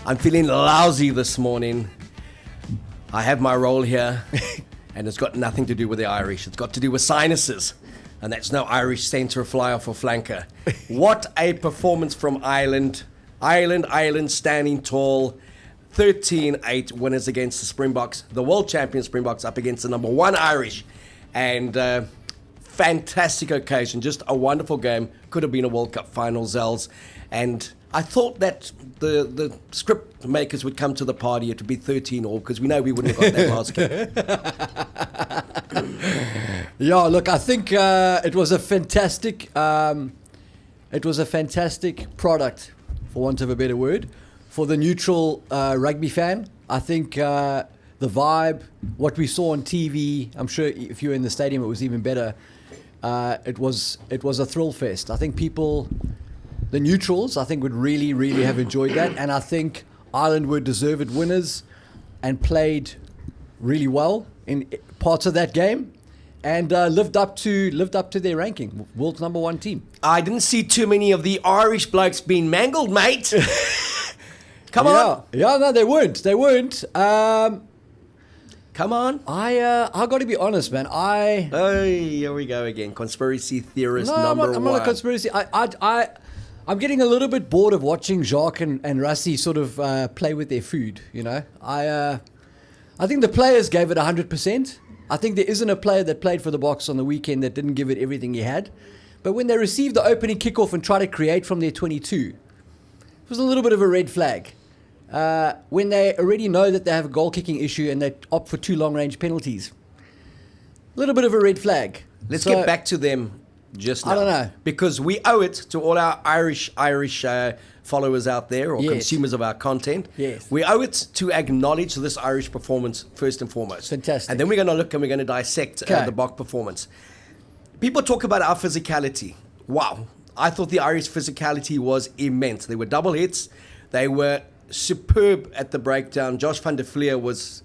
I'm feeling lousy this morning. I have my role here, and it's got nothing to do with the Irish. It's got to do with sinuses, and that's no Irish centre, fly-off or flanker. What a performance from Ireland. Ireland standing tall. 13-8 winners against the Springboks. The world champion Springboks up against the number one Irish. And fantastic occasion. Just a wonderful game. Could have been a World Cup final, Zels. And I thought that the script makers would come to the party. It would be 13-all because we know we wouldn't have got that last game. Yeah, look, I think it was a fantastic product, for want of a better word, for the neutral rugby fan. I think the vibe, what we saw on TV, I'm sure if you were in the stadium, it was even better. It was a thrill fest. I think the neutrals, I think, would really, really have enjoyed that. And I think Ireland were deserved winners and played really well in parts of that game and lived up to their ranking, world's number one team. I didn't see too many of the Irish blokes being mangled, mate. Come on. Yeah, no, they weren't. Come on. I got to be honest, man. Here we go again. Conspiracy theorist number one. I'm not a conspiracy. I'm getting a little bit bored of watching Jacques and Rassie sort of play with their food, you know. I think the players gave it 100%. I think there isn't a player that played for the Boks on the weekend that didn't give it everything he had. But when they received the opening kickoff and tried to create from their 22, it was a little bit of a red flag. When they already know that they have a goal-kicking issue and they opt for 2 long-range penalties. A little bit of a red flag. Let's get back to them just now. I don't know. Because we owe it to all our Irish followers out there or consumers of our content. Yes. We owe it to acknowledge this Irish performance first and foremost. Fantastic. And then we're going to look and we're going to dissect the Boks performance. People talk about our physicality. Wow. I thought the Irish physicality was immense. They were double hits. They were superb at the breakdown. Josh van der Fleer was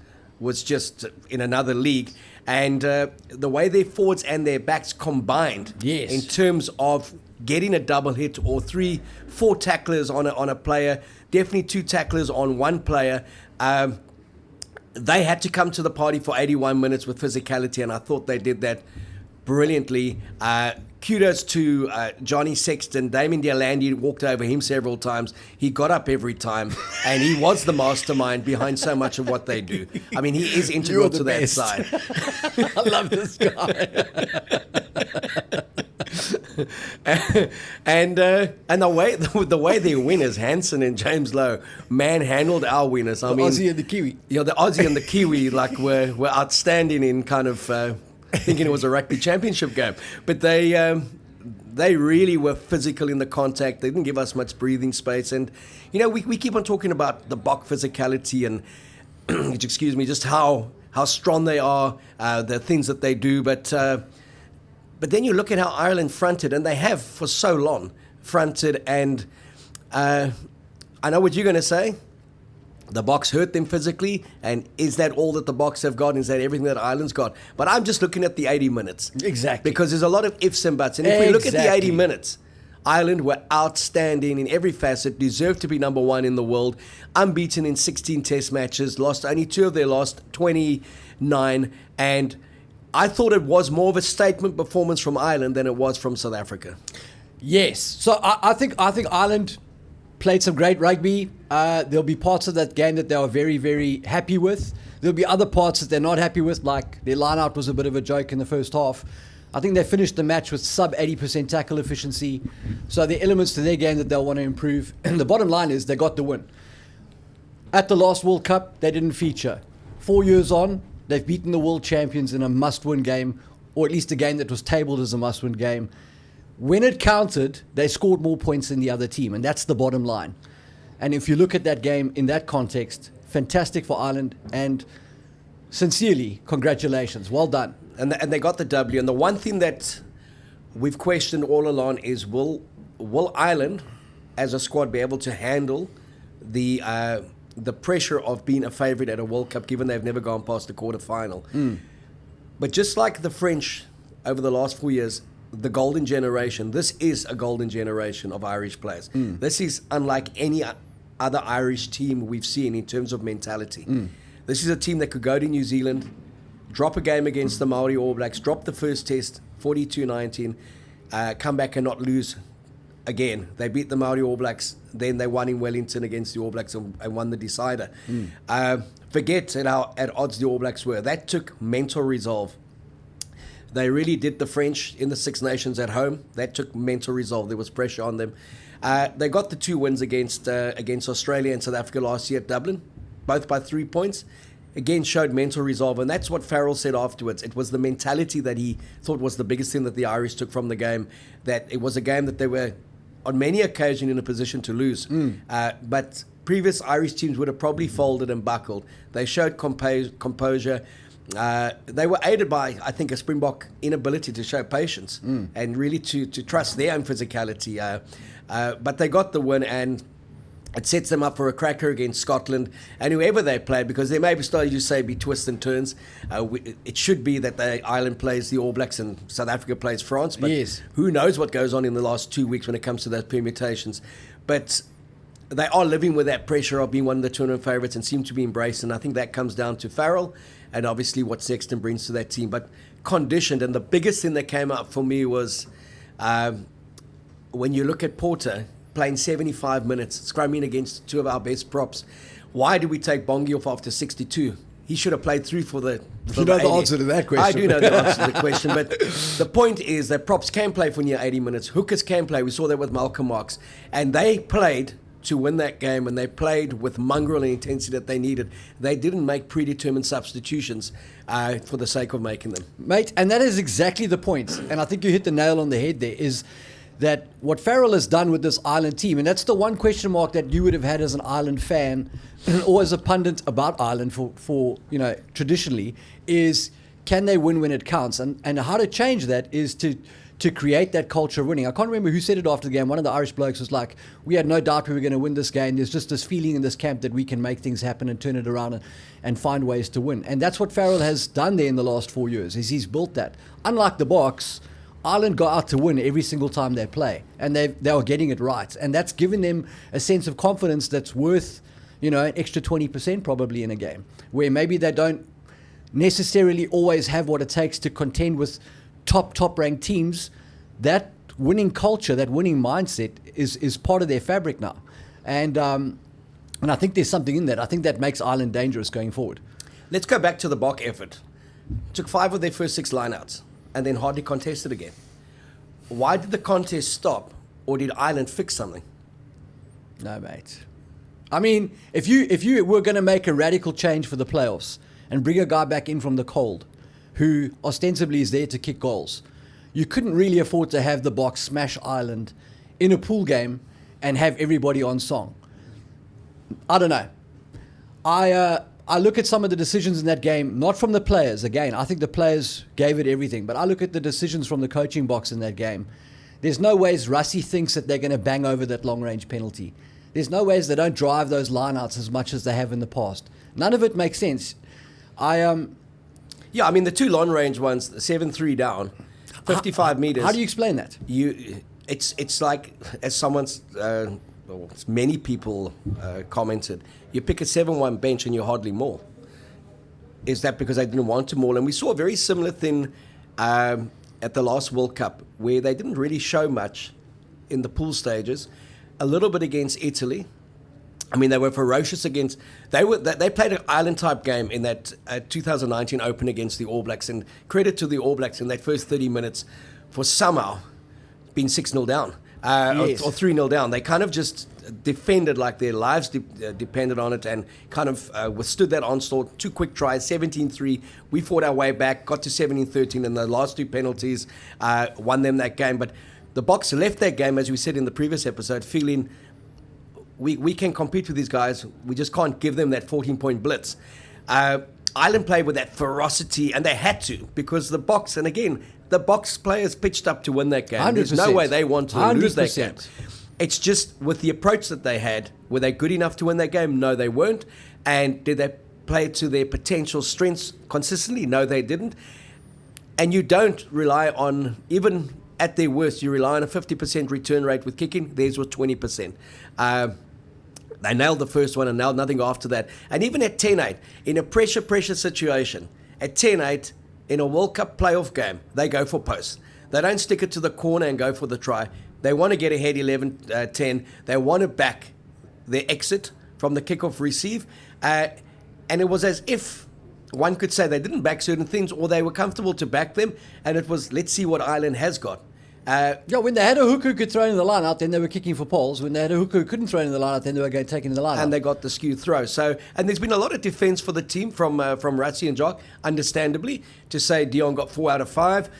just in another league. And the way their forwards and their backs combined in terms of getting a double hit or 3-4 tacklers on a player, definitely 2 tacklers on one player. They had to come to the party for 81 minutes with physicality, and I thought they did that brilliantly. Kudos to Johnny Sexton. Damien Delaney walked over him several times. He got up every time, and he was the mastermind behind so much of what they do. I mean, he is integral to that side. I love this guy. and the way their winners, Hansen and James Lowe, manhandled our winners. The Aussie and the Kiwi. Yeah, the Aussie and the Kiwi were outstanding in kind of thinking it was a rugby championship game. But they really were physical in the contact. They didn't give us much breathing space. And, you know, we keep on talking about the Boks physicality and, excuse me, just how strong they are, the things that they do. But then you look at how Ireland fronted, and they have for so long fronted. And I know what you're going to say. The Boks hurt them physically, and is that all that the Boks have got? Is that everything that Ireland's got? But I'm just looking at the 80 minutes. Exactly. Because there's a lot of ifs and buts. And if we look at the 80 minutes, Ireland were outstanding in every facet, deserved to be number one in the world, unbeaten in 16 test matches, lost only 2 of their last 29, and I thought it was more of a statement performance from Ireland than it was from South Africa. Yes. So I think Ireland played some great rugby. There'll be parts of that game that they are very, very happy with. There'll be other parts that they're not happy with, like their line-out was a bit of a joke in the first half. I think they finished the match with sub 80% tackle efficiency. So there are elements to their game that they'll want to improve. And the bottom line is they got the win. At the last World Cup, they didn't feature. 4 years on, they've beaten the world champions in a must-win game, or at least a game that was tabled as a must-win game. When it counted, they scored more points than the other team, and that's the bottom line. And if you look at that game in that context, fantastic for Ireland, and sincerely, congratulations. Well done. And they got the W. And the one thing that we've questioned all along is will Ireland, as a squad, be able to handle the pressure of being a favourite at a World Cup, given they've never gone past the quarterfinal. But just like the French over the last 4 years, the golden generation, this is a golden generation of Irish players. This is unlike any other Irish team we've seen in terms of mentality. This is a team that could go to New Zealand, drop a game against the Maori All Blacks, drop the first test, 42-19, come back and not lose again. They beat the Maori All Blacks, then they won in Wellington against the All Blacks and won the decider. Forget how at odds the All Blacks were. That took mental resolve. They really did the French in the Six Nations at home. That took mental resolve. There was pressure on them. They got the 2 wins against Australia and South Africa last year at Dublin, both by 3 points. Again, showed mental resolve, and that's what Farrell said afterwards. It was the mentality that he thought was the biggest thing that the Irish took from the game, that it was a game that they were, on many occasions, in a position to lose. But previous Irish teams would have probably folded and buckled. They showed composure. They were aided by, I think, a Springbok inability to show patience and really to trust their own physicality. But they got the win, and it sets them up for a cracker against Scotland and whoever they play, because there may be, starting you say, be twists and turns. It should be that Ireland plays the All Blacks and South Africa plays France, but who knows what goes on in the last 2 weeks when it comes to those permutations. But they are living with that pressure of being one of the tournament favourites and seem to be embraced, and I think that comes down to Farrell and obviously what Sexton brings to that team. But conditioned, and the biggest thing that came up for me was when you look at Porter playing 75 minutes, scrumming against 2 of our best props. Why did we take Bongi off after 62? He should have played through for the... You know the answer to that question. I do know the answer to the question, but the point is that props can play for near 80 minutes. Hookers can play. We saw that with Malcolm Marx. And they played to win that game, and they played with mongrel and intensity that they needed. They didn't make predetermined substitutions for the sake of making them. Mate, and that is exactly the point. And I think you hit the nail on the head there, is that what Farrell has done with this Ireland team, and that's the one question mark that you would have had as an Ireland fan or as a pundit about Ireland for traditionally, is can they win when it counts? And how to change that is to create that culture of winning. I can't remember who said it after the game. One of the Irish blokes was like, we had no doubt we were going to win this game. There's just this feeling in this camp that we can make things happen and turn it around and find ways to win. And that's what Farrell has done there in the last 4 years, is he's built that. Unlike the Boks, Ireland got out to win every single time they play, and they are getting it right. And that's given them a sense of confidence that's worth, an extra 20% probably in a game, where maybe they don't necessarily always have what it takes to contend with top-ranked teams. That winning culture, that winning mindset is part of their fabric now. And I think there's something in that. I think that makes Ireland dangerous going forward. Let's go back to the Bok effort. Took 5 of their first 6 lineouts and then hardly contested again. Why did the contest stop, or did Ireland fix something? No, mate. I mean, if you were going to make a radical change for the playoffs and bring a guy back in from the cold who ostensibly is there to kick goals, you couldn't really afford to have the Boks smash Ireland in a pool game and have everybody on song. I don't know. I look at some of the decisions in that game, not from the players. Again, I think the players gave it everything, but I look at the decisions from the coaching box in that game. There's no ways Rassie thinks that they're going to bang over that long-range penalty. There's no ways they don't drive those lineouts as much as they have in the past. None of it makes sense. Yeah, I mean, the 2 long-range ones, 7-3 down, 55 meters. How do you explain that? It's like, as many people commented, you pick a 7-1 bench and you hardly maul. Is that because they didn't want to maul? And we saw a very similar thing at the last World Cup, where they didn't really show much in the pool stages. A little bit against Italy. I mean, they were ferocious against... They played an Ireland-type game in that 2019 Open against the All Blacks, and credit to the All Blacks in that first 30 minutes for somehow being 6-0 down. Yes. Or 3-0 down. They kind of just defended like their lives depended on it, and kind of withstood that onslaught. 2 quick tries, 17-3. We fought our way back, got to 17-13, and the last 2 penalties won them that game. But the Boks left that game, as we said in the previous episode, feeling we can compete with these guys. We just can't give them that 14-point blitz. Ireland played with that ferocity, and they had to, because the Boks, and again, the Boks players pitched up to win that game. 100%. There's no way they want to lose that 100%. game. It's just with the approach that they had, were they good enough to win that game? No, they weren't. And did they play to their potential strengths consistently? No, they didn't. And you don't rely on, even at their worst, you rely on a 50% return rate with kicking. Theirs was 20%. They nailed the first one and nailed nothing after that. And even at 10-8, in a pressure situation, at 10-8, in a World Cup playoff game, they go for posts. They don't stick it to the corner and go for the try. They want to get ahead 11-10. They want to back their exit from the kickoff receive. And it was as if one could say they didn't back certain things, or they were comfortable to back them. And it was, let's see what Ireland has got. When they had a hooker who could throw in the line out, then they were kicking for poles. When they had a hooker who couldn't throw in the line out, then they were taking in the line out. And they got the skew throw. So, and there's been a lot of defence for the team from Rassie and Jock, understandably, to say Dion got 4 out of 5.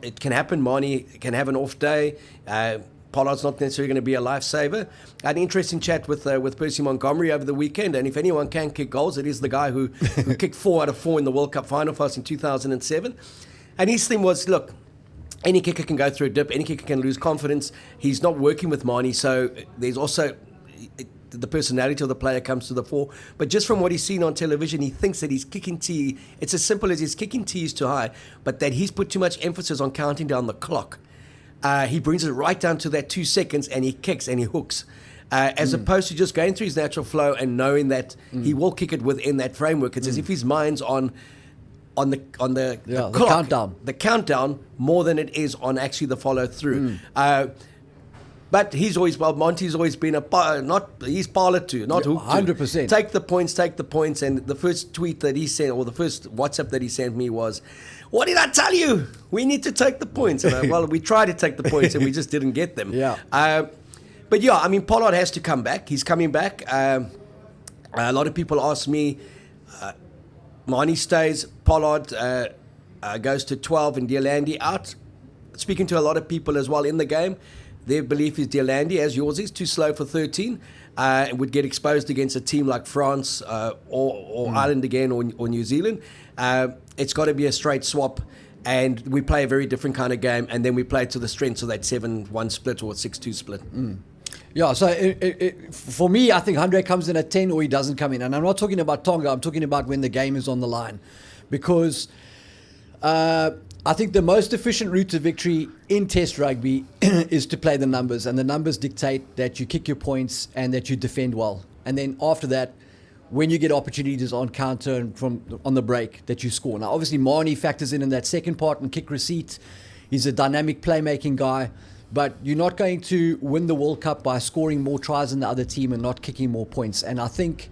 It can happen. Marnie can have an off day. Pollard's not necessarily going to be a lifesaver. An interesting chat with Percy Montgomery over the weekend, and if anyone can kick goals, it is the guy who kicked 4 out of 4 in the World Cup final for us in 2007. And his thing was, look, any kicker can go through a dip. Any kicker can lose confidence. He's not working with Marnie, so there's also the personality of the player comes to the fore. But just from what he's seen on television, he thinks that his kicking tee, it's as simple as his kicking tee is too high, but that he's put too much emphasis on counting down the clock. He brings it right down to that 2 seconds, and he kicks and he hooks. As opposed to just going through his natural flow and knowing that he will kick it within that framework. It's as if his mind's on the clock, the countdown, more than it is on actually the follow through. But Monty's always been he's parlor too, not hook 100%. Take the points. And the first tweet that he sent, or the first WhatsApp that he sent me was, "What did I tell you? We need to take the points." And well, we tried to take the points and we just didn't get them. But yeah, I mean, Pollard has to come back. He's coming back. A lot of people ask me, Marnie stays, Pollard goes to 12 and Deolandi out. Speaking to a lot of people as well in the game, their belief is Deolandi, as yours is, too slow for 13. Would get exposed against a team like France or Ireland again, or New Zealand. It's got to be a straight swap, and we play a very different kind of game, and then we play to the strengths of that 7-1 split or 6-2 split. Yeah, so for me, I think Andre comes in at 10 or he doesn't come in. And I'm not talking about Tonga, I'm talking about when the game is on the line. Because I think the most efficient route to victory in Test rugby is to play the numbers. And the numbers dictate that you kick your points and that you defend well. And then after that, when you get opportunities on counter and on the break, that you score. Now, obviously, Marnie factors in that second part and kick receipt. He's a dynamic playmaking guy. But you're not going to win the World Cup by scoring more tries than the other team and not kicking more points. And I think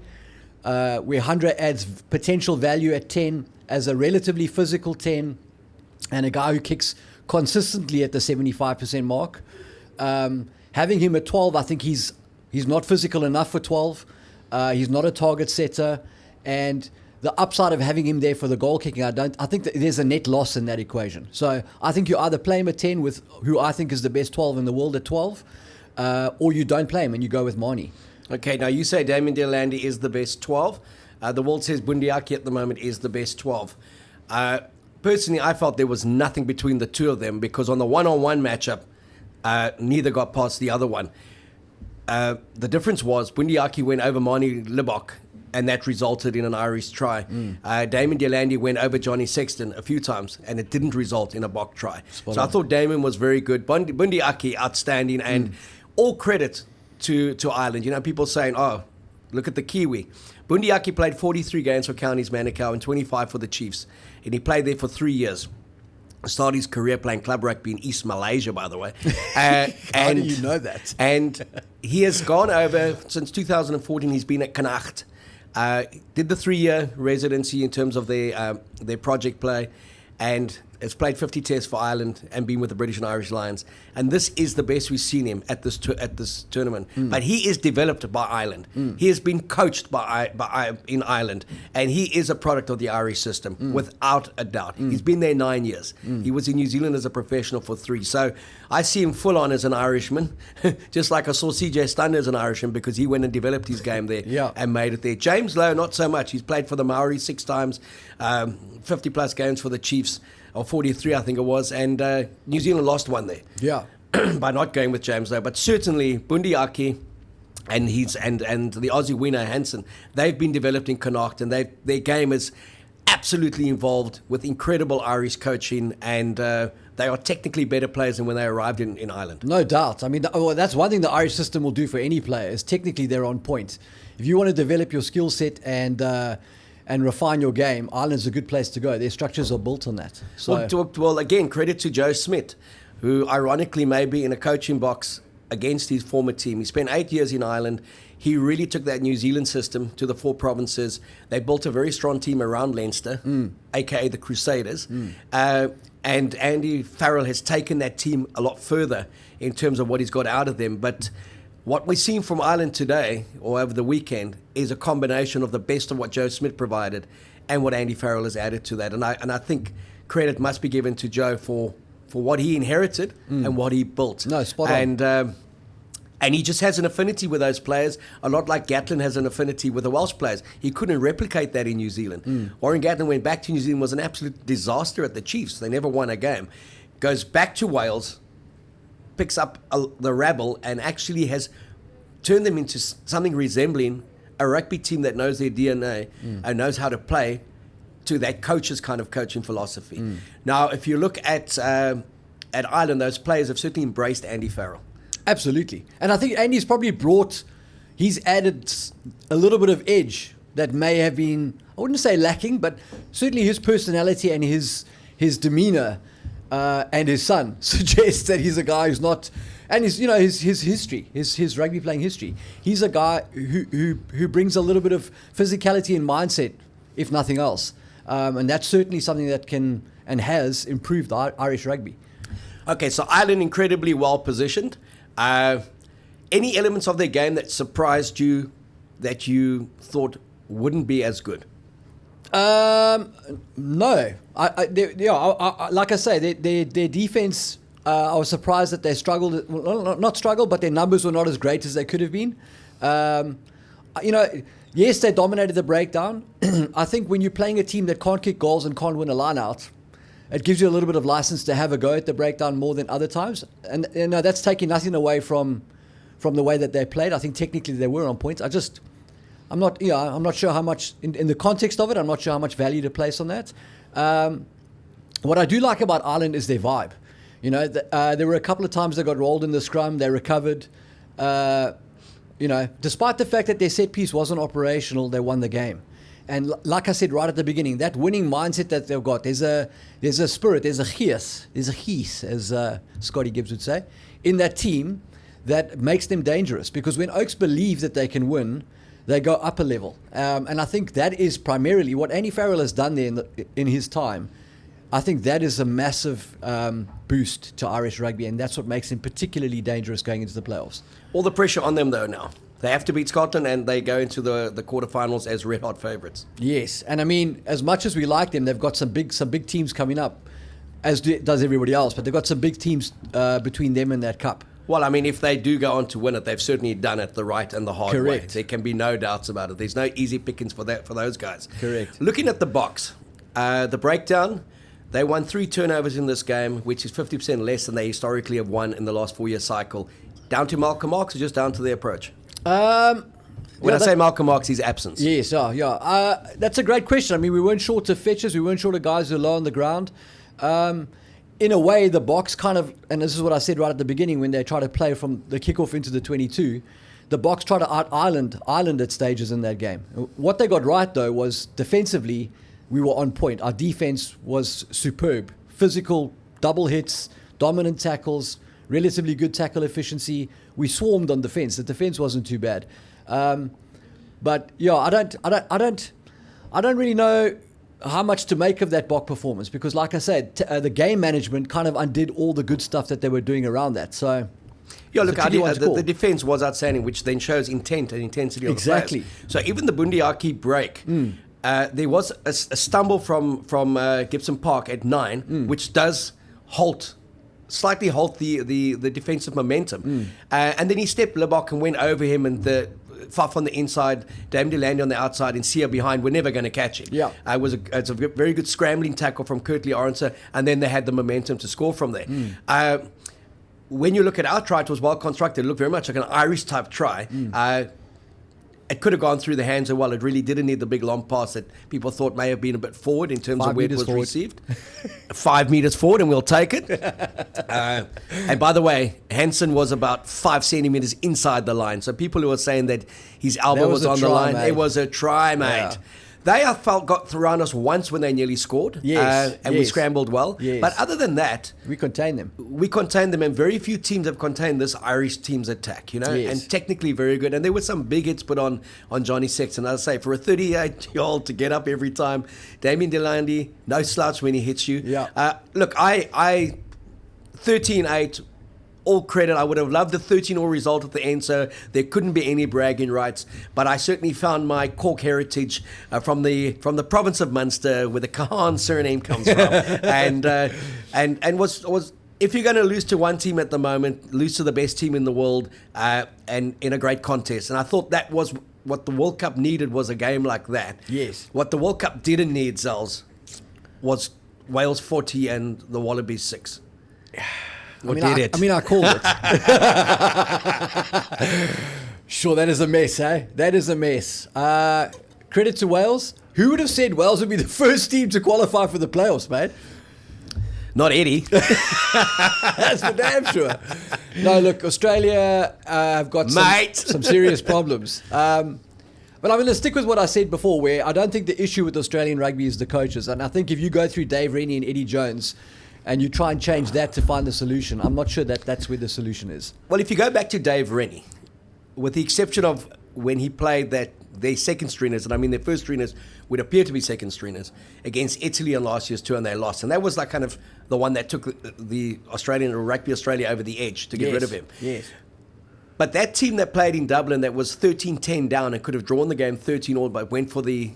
where Handre adds potential value at 10 as a relatively physical 10 and a guy who kicks consistently at the 75% mark, having him at 12, I think he's not physical enough for 12. He's not a target setter. And the upside of having him there for the goal kicking, I think that there's a net loss in that equation. So I think you either play him at 10 with who I think is the best 12 in the world at 12, or you don't play him and you go with Marnie. Okay, now you say Damien Deolandi is the best 12. The world says Bundiaki at the moment is the best 12. Personally, I felt there was nothing between the two of them, because on the one-on-one matchup, neither got past the other one. The difference was Bundiaki went over Marnie Libok, and that resulted in an Irish try. Damien Deolandi went over Johnny Sexton a few times, and it didn't result in a Bok try. So I thought Damien was very good. Bundiaki, outstanding, and all credit to Ireland. You know, people saying, oh, look at the Kiwi. Bundiaki played 43 games for Counties Manukau and 25 for the Chiefs, and he played there for 3 years. Started his career playing club rugby in East Malaysia, by the way. How do you know that? And he has gone over, since 2014, he's been at Connacht. Did the 3-year residency in terms of their project play, and has played 50 tests for Ireland and been with the British and Irish Lions. And this is the best we've seen him at this tournament. But he is developed by Ireland. He has been coached in Ireland, and he is a product of the Irish system, without a doubt. He's been there 9 years. He was in New Zealand as a professional for 3. So I see him full on as an Irishman, just like I saw CJ Stander as an Irishman, because he went and developed his game there and made it there. James Lowe, not so much. He's played for the Maori 6 times, 50 plus games for the Chiefs, or 43 I think it was, and New Zealand lost one there. By not going with James Lowe. But certainly Bundiaki and the Aussie winner Hansen, they've been developed in Connacht, and their game is absolutely involved with incredible Irish coaching and they are technically better players than when they arrived in Ireland. No doubt. I mean, that's one thing the Irish system will do for any player is technically they're on point. If you want to develop your skill set and refine your game, Ireland's a good place to go. Their structures are built on that. So, Well, again, credit to Joe Smith, who ironically may be in a coaching box against his former team. He spent 8 years in Ireland. He really took that New Zealand system to the 4 provinces. They built a very strong team around Leinster, aka the Crusaders. And Andy Farrell has taken that team a lot further in terms of what he's got out of them. But what we're seeing from Ireland today, or over the weekend, is a combination of the best of what Joe Smith provided and what Andy Farrell has added to that. And I think credit must be given to Joe for what he inherited and what he built. No, spot on. And he just has an affinity with those players, a lot like Gatlin has an affinity with the Welsh players. He couldn't replicate that in New Zealand. Warren Gatlin went back to New Zealand, was an absolute disaster at the Chiefs. They never won a game. Goes back to Wales, picks up the rabble, and actually has turned them into something resembling a rugby team that knows their DNA and knows how to play to that coach's kind of coaching philosophy. Now, if you look at Ireland, those players have certainly embraced Andy Farrell. Absolutely. And I think Andy's probably he's added a little bit of edge that may have been, I wouldn't say lacking, but certainly his personality and his demeanor and his son suggests that he's a guy who's not, and his history, his rugby playing history. He's a guy who brings a little bit of physicality and mindset, if nothing else. And that's certainly something that can and has improved Irish rugby. Okay, so Ireland incredibly well positioned. Any elements of their game that surprised you that you thought wouldn't be as good? No. Like I say, their defense, I was surprised that they struggled. Well, not struggled, but their numbers were not as great as they could have been. Yes, they dominated the breakdown. I think when you're playing a team that can't kick goals and can't win a line-out, it gives you a little bit of license to have a go at the breakdown more than other times. And that's taking nothing away from the way that they played. I think technically they were on point. I'm not sure how much, in the context of it, I'm not sure how much value to place on that. What I do like about Ireland is their vibe. There were a couple of times they got rolled in the scrum, they recovered. Despite the fact that their set piece wasn't operational, they won the game. And like I said right at the beginning, that winning mindset that they've got, there's a spirit, there's a gees, as Scotty Gibbs would say, in that team that makes them dangerous. Because when Oaks believe that they can win, they go up a level. And I think that is primarily what Andy Farrell has done there in his time. I think that is a massive boost to Irish rugby, and that's what makes him particularly dangerous going into the playoffs. All the pressure on them, though, now. They have to beat Scotland, and they go into the quarterfinals as red-hot favourites. Yes, and I mean, as much as we like them, they've got some big teams coming up, as does everybody else, but they've got some big teams between them and that cup. Well, I mean, if they do go on to win it, they've certainly done it the right and the hard way. Correct. There can be no doubts about it. There's no easy pickings for those guys. Correct. Looking at the Boks, the breakdown, they won 3 turnovers in this game, which is 50% less than they historically have won in the last 4-year cycle. Down to Malcolm Marx or just down to their approach? When I say Malcolm Marx, his absence. Yes, that's a great question. I mean, we weren't short of fetchers. We weren't short of guys who are low on the ground. In a way, the Boks kind of, and this is what I said right at the beginning when they try to play from the kickoff into the 22, the Boks try to out-island at stages in that game. What they got right, though, was defensively, we were on point. Our defense was superb. Physical, double hits, dominant tackles, relatively good tackle efficiency. We swarmed on defense. The defense wasn't too bad. But yeah, I don't really know how much to make of that Bok performance because, like I said, the game management kind of undid all the good stuff that they were doing around that. So, yeah, look, the defense was outstanding, which then shows intent and intensity of the players. So even the Bundyaki break, there was a stumble from Gibson Park at 9, which does slightly halt the defensive momentum. And then he stepped Lebok and went over him, and the Faf on the inside, Dame Delandi on the outside, and Sia behind. We're never going to catch him. Yeah, it's a very good scrambling tackle from Kirtley Orenser, and then they had the momentum to score from there. When you look at our try, it was well constructed. It looked very much like an Irish type try. it could have gone through the hands of, well, it really didn't need the big long pass that people thought may have been a bit forward in terms of where it was received. 5 meters forward, and we'll take it. And by the way, Hansen was about 5 centimeters inside the line. So people who were saying that his elbow was on the line, mate. It was a try, mate. Yeah. They, I felt, got around us once when they nearly scored. Yes. And we scrambled well. Yes. But other than that, we contained them. And very few teams have contained this Irish team's attack, you know, Yes. and technically very good. And there were some big hits put on Johnny Sexton. As I say, for a 38-year-old to get up every time, Damien Delandi, no slouch when he hits you. Yeah. Look, I 13-8, all credit. I would have loved a 13-all result at the end, so there couldn't be any bragging rights. But I certainly found my Cork heritage from the province of Munster, where the Kahan surname comes from, and was if you're going to lose to one team at the moment, lose to the best team in the world, and in a great contest. And I thought that was what the World Cup needed, was a game like that. Yes. What the World Cup didn't need, Zels, was Wales 40 and the Wallabies 6. I called it. Sure, that is a mess, eh? That is a mess. Credit to Wales. Who would have said Wales would be the first team to qualify for the playoffs, mate? Not Eddie. That's for damn sure. No, look, Australia have got some serious problems. But I'm going to stick with what I said before, where I don't think the issue with Australian rugby is the coaches. And I think if you go through Dave Rennie and Eddie Jones and you try and change that to find the solution, I'm not sure that that's where the solution is. Well, if you go back to Dave Rennie, with the exception of when he played their second stringers, and I mean their first stringers would appear to be second stringers, against Italy on last year's tour, and they lost. And that was like kind of the one that took the Australian, or Rugby Australia, over the edge to get rid of him. Yes. But that team that played in Dublin that was 13-10 down and could have drawn the game 13-all, but went for the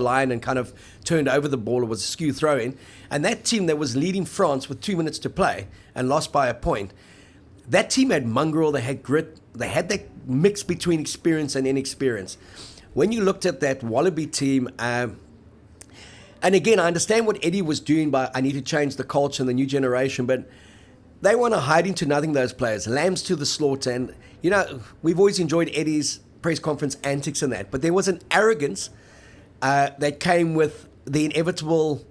line and kind of turned over the ball. It was a skew throw-in. And that team that was leading France with 2 minutes to play and lost by a point, that team had mongrel, they had grit, they had that mix between experience and inexperience. When you looked at that Wallaby team, and again, I understand what Eddie was doing by, I need to change the culture and the new generation, but they want to hide into nothing, those players. Lambs to the slaughter. And, you know, we've always enjoyed Eddie's press conference antics and that, but there was an arrogance that came with the inevitable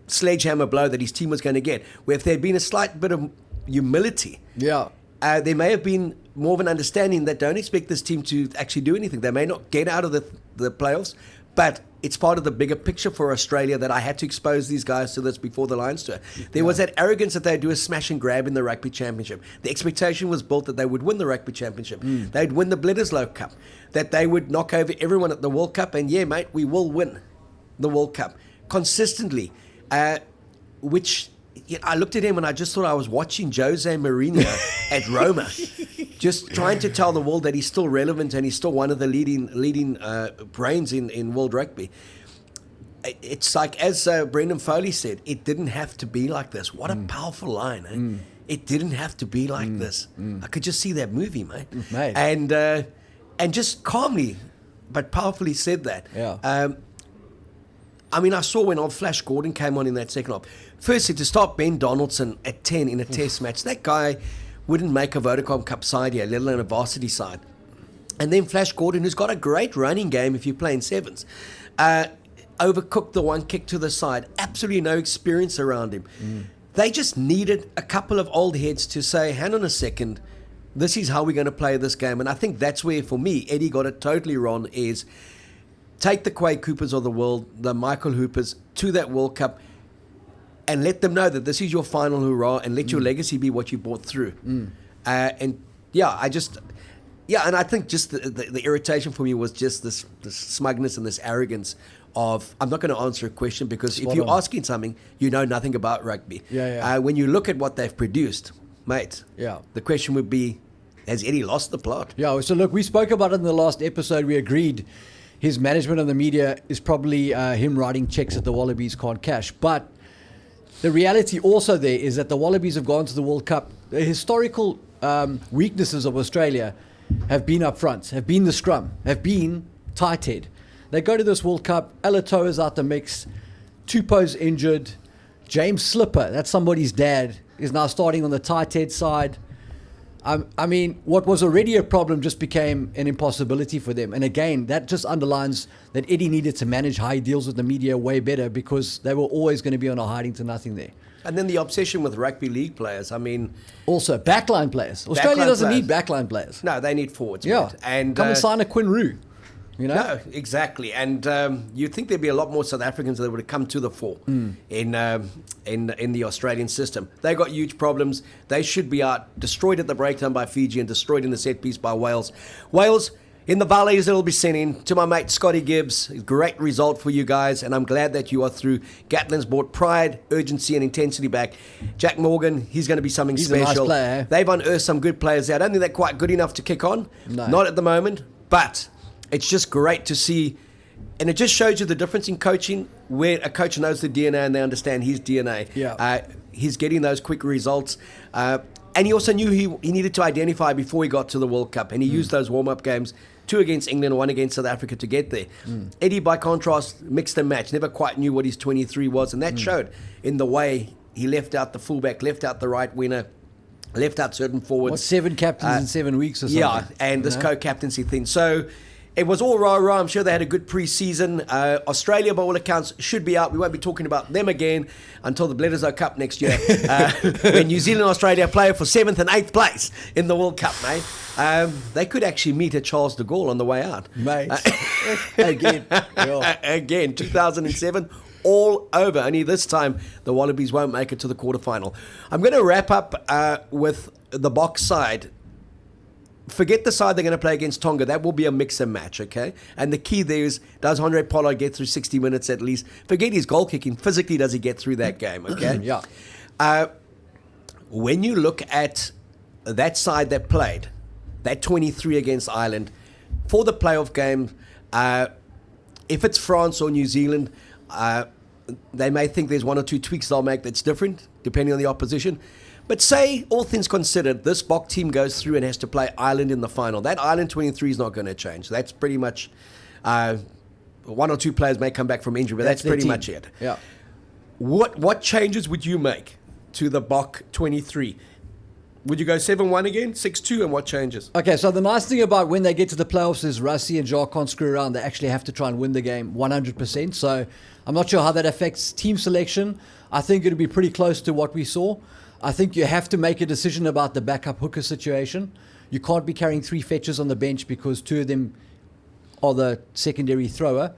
sledgehammer blow that his team was going to get, where if there had been a slight bit of humility, there may have been more of an understanding that don't expect this team to actually do anything. They may not get out of the playoffs, but it's part of the bigger picture for Australia that I had to expose these guys to this before the Lions tour. There was that arrogance that they'd do a smash and grab in the Rugby Championship. The expectation was built that they would win the Rugby Championship. They'd win the Bledisloe Cup. That they would knock over everyone at the World Cup. And yeah, mate, we will win the World Cup consistently. Which I looked at him and I just thought I was watching Jose Mourinho at Roma, just trying to tell the world that he's still relevant and he's still one of the leading brains in world rugby. It's like, as Brendan Foley said, it didn't have to be like this. What a powerful line, eh? It didn't have to be like this. I could just see that movie, mate. And just calmly but powerfully said that. I mean, I saw when old Flash Gordon came on in that second half. Firstly, to start Ben Donaldson at 10 in a test match, that guy wouldn't make a Vodacom Cup side here, let alone a varsity side. And then Flash Gordon, who's got a great running game if you play in sevens, overcooked the one kick to the side. Absolutely no experience around him. They just needed a couple of old heads to say, hang on a second, this is how we're going to play this game. And I think that's where, for me, Eddie got it totally wrong, is take the Quade Coopers of the world, the Michael Hoopers, to that World Cup and let them know that this is your final hurrah and let your legacy be what you brought through. And I think just the irritation for me was just this smugness and this arrogance of, I'm not going to answer a question because if you're asking something, you know nothing about rugby. When you look at what they've produced, mate, the question would be, has Eddie lost the plot? So look, we spoke about it in the last episode. We agreed his management of the media is probably him writing checks that the Wallabies can't cash. But the reality also there is that the Wallabies have gone to the World Cup. The historical weaknesses of Australia have been up front, have been the scrum, have been tight head. They go to this World Cup, Alatoa's out the mix, Tupou's injured, James Slipper, that's somebody's dad, is now starting on the tight head side. I mean, what was already a problem just became an impossibility for them. And again, that just underlines that Eddie needed to manage how he deals with the media way better, because they were always going to be on a hiding to nothing there. And then the obsession with rugby league players. I mean, also backline players. Australia doesn't players. need backline players. No, they need forwards. Yeah, mate. And come and sign a Quinn Roux. You know? No, exactly. And you'd think there'd be a lot more South Africans that would have come to the fore in the Australian system. They got huge problems. They should be out, destroyed at the breakdown by Fiji and destroyed in the set piece by Wales. Wales, in the valleys, it'll be sent in. To my mate Scotty Gibbs, great result for you guys, and I'm glad that you are through. Gatlin's brought pride, urgency, and intensity back. Jack Morgan, he's going to be something He's special. a nice player, eh? They've unearthed some good players there. I don't think they're quite good enough to kick on. No. Not at the moment, but it's just great to see, and it just shows you the difference in coaching, where a coach knows the DNA and they understand his DNA. Yeah. He's getting those quick results. And he also knew he needed to identify before he got to the World Cup, and he used those warm-up games, 2 against England, 1 against South Africa, to get there. Eddie, by contrast, mixed and matched, never quite knew what his 23 was, and that showed in the way he left out the fullback, left out the right winger, left out certain forwards. What, 7 captains in 7 weeks or something? Yeah, and this co-captaincy thing. So it was all rah-rah. I'm sure they had a good pre-season. Australia, by all accounts, should be out. We won't be talking about them again until the Bledisloe Cup next year, when New Zealand and Australia play for 7th and 8th place in the World Cup, mate. They could actually meet at Charles de Gaulle on the way out. Mate. Again. Yeah. Again, 2007. All over. Only this time the Wallabies won't make it to the quarterfinal. I'm going to wrap up with the Boks side. Forget the side they're going to play against Tonga. That will be a mix and match, okay? And the key there is, does Andre Pollard get through 60 minutes at least? Forget his goal kicking. Physically, does he get through that game, okay? Yeah. When you look at that side that played, that 23 against Ireland, for the playoff game, if it's France or New Zealand, they may think there's 1 or 2 tweaks they'll make that's different, depending on the opposition. But say, all things considered, this Boks team goes through and has to play Ireland in the final. That Ireland 23 is not going to change. That's pretty much 1 or 2 players may come back from injury, but that's pretty team. much it. Yeah. What changes would you make to the Boks 23? Would you go 7-1 again, 6-2, and what changes? Okay, so the nice thing about when they get to the playoffs is Rassie and Jacques can't screw around. They actually have to try and win the game 100%. So I'm not sure how that affects team selection. I think it'll be pretty close to what we saw. I think you have to make a decision about the backup hooker situation. You can't be carrying 3 fetchers on the bench because 2 of them are the secondary thrower.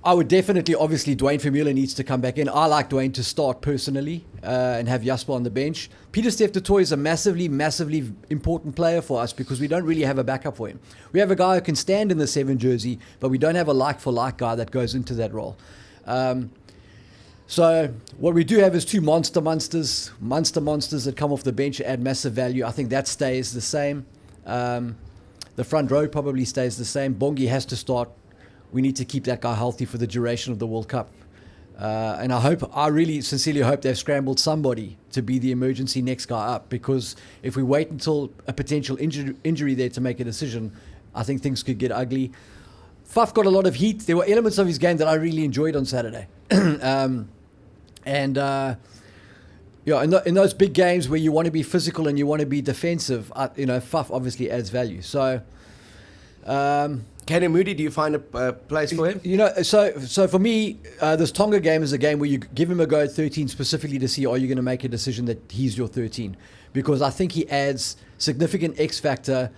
I would definitely, obviously, Dwayne Vermeulen needs to come back in. I like Dwayne to start personally and have Jasper on the bench. Pieter-Steph du Toit is a massively, massively important player for us because we don't really have a backup for him. We have a guy who can stand in the 7 jersey, but we don't have a like-for-like guy that goes into that role. So what we do have is 2 monsters that come off the bench, add massive value. I think that stays the same. The front row probably stays the same. Bongi has to start. We need to keep that guy healthy for the duration of the World Cup. And I really sincerely hope they've scrambled somebody to be the emergency next guy up, because if we wait until a potential injury there to make a decision, I think things could get ugly. Faf got a lot of heat. There were elements of his game that I really enjoyed on Saturday. In those big games where you want to be physical and you want to be defensive, Faf obviously adds value. So, Caden Moody, do you find a place for him? So for me, this Tonga game is a game where you give him a go at 13 specifically to see, are you going to make a decision that he's your 13? Because I think he adds significant X factor,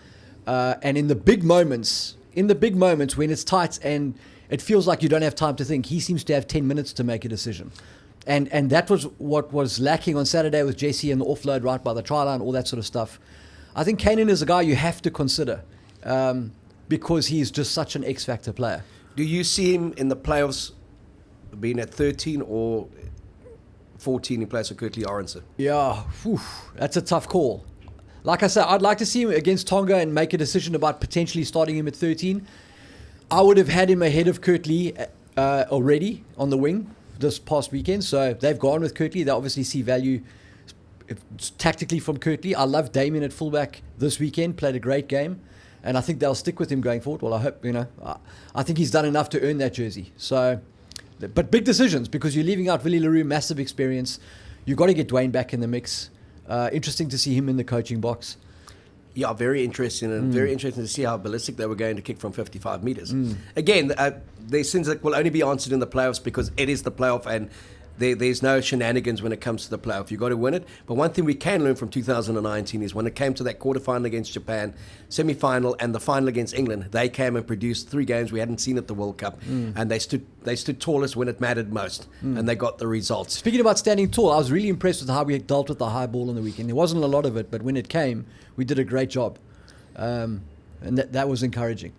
and in the big moments when it's tight and it feels like you don't have time to think, he seems to have 10 minutes to make a decision. And that was what was lacking on Saturday with Jesse and the offload right by the try line, all that sort of stuff. I think Kanan is a guy you have to consider because he's just such an X-factor player. Do you see him in the playoffs being at 13 or 14 in place of Kurtley Arendse? Yeah, that's a tough call. Like I said, I'd like to see him against Tonga and make a decision about potentially starting him at 13. I would have had him ahead of Kurtley already on the wing this past weekend. So they've gone with Kurtley. They obviously see value tactically from Kurtley. I love Damien at fullback this weekend. Played a great game. And I think they'll stick with him going forward. Well, I hope, I think he's done enough to earn that jersey. So, but big decisions because you're leaving out Willie Leroux, massive experience. You've got to get Dwayne back in the mix. Interesting to see him in the coaching box. Yeah, very interesting, and very interesting to see how ballistic they were going to kick from 55 meters. Again, there's things that will only be answered in the playoffs because it is the playoff, and there's no shenanigans when it comes to the playoff. You've got to win it. But one thing we can learn from 2019 is when it came to that quarterfinal against Japan, semi-final, and the final against England, they came and produced 3 games we hadn't seen at the World Cup, and they stood tallest when it mattered most, and they got the results. Speaking about standing tall, I was really impressed with how we dealt with the high ball on the weekend. There wasn't a lot of it, but when it came, we did a great job, and that was encouraging.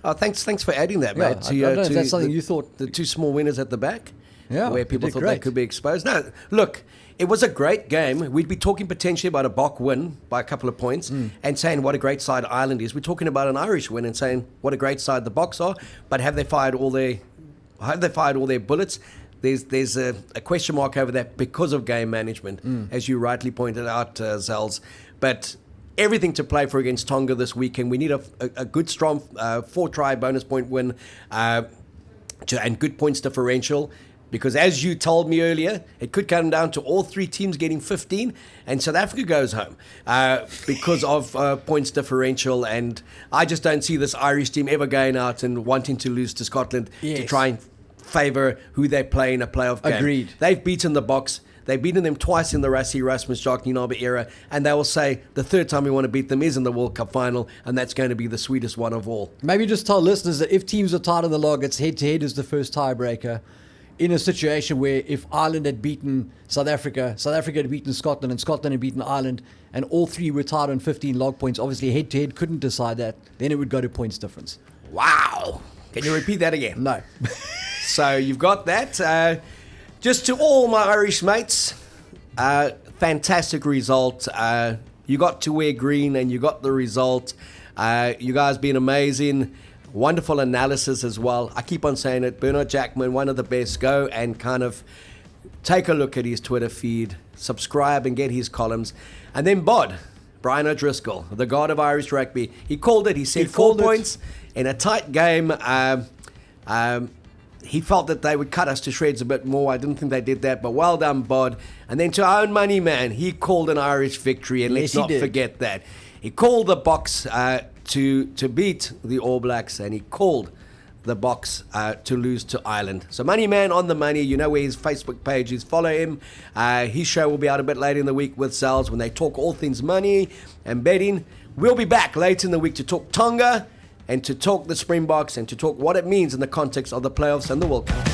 Oh, thanks for adding that, Yeah, mate. I don't know if that's something you thought. The 2 small winners at the back, Yeah, where people they did thought they great. could be exposed. No, look, it was a great game. We'd be talking potentially about a Bok win by a couple of points and saying what a great side Ireland is. We're talking about an Irish win and saying what a great side the Boks are, but have they fired all their bullets? There's a question mark over that because of game management, as you rightly pointed out, Zels. But everything to play for against Tonga this weekend. We need a good, strong 4-try bonus point win and good points differential. Because as you told me earlier, it could come down to all 3 teams getting 15, and South Africa goes home because of points differential. And I just don't see this Irish team ever going out and wanting to lose to Scotland to try and favour who they play in a playoff game. Agreed. They've beaten the Boks. They've beaten them twice in the Rassie, Rasmus, Jacques Nienaber era, and they will say the third time we want to beat them is in the World Cup final, and that's going to be the sweetest one of all. Maybe just tell listeners that if teams are tied on the log, it's head-to-head is the first tiebreaker. In a situation where if Ireland had beaten South Africa had beaten Scotland, and Scotland had beaten Ireland, and all 3 were tied on 15 log points, obviously head-to-head couldn't decide that, then it would go to points difference. Wow. Can you repeat that again? No. So you've got that. Just to all my Irish mates, fantastic result. You got to wear green and you got the result. You guys been amazing. Wonderful analysis as well. I keep on saying it. Bernard Jackman, one of the best. Go and kind of take a look at his Twitter feed, subscribe and get his columns. And then Brian O'Driscoll, the god of Irish rugby, he called it. He said 4 points in a tight game. He felt that they would cut us to shreds a bit more. I didn't think they did that, but well done, Bod. And then to our own money man, he called an Irish victory, and let's not forget that. He called the Boks to beat the All Blacks, and he called the Boks to lose to Ireland. So money man on the money. You know where his Facebook page is. Follow him. His show will be out a bit later in the week with Zels when they talk all things money and betting. We'll be back later in the week to talk Tonga and to talk the Springboks and to talk what it means in the context of the playoffs and the World Cup.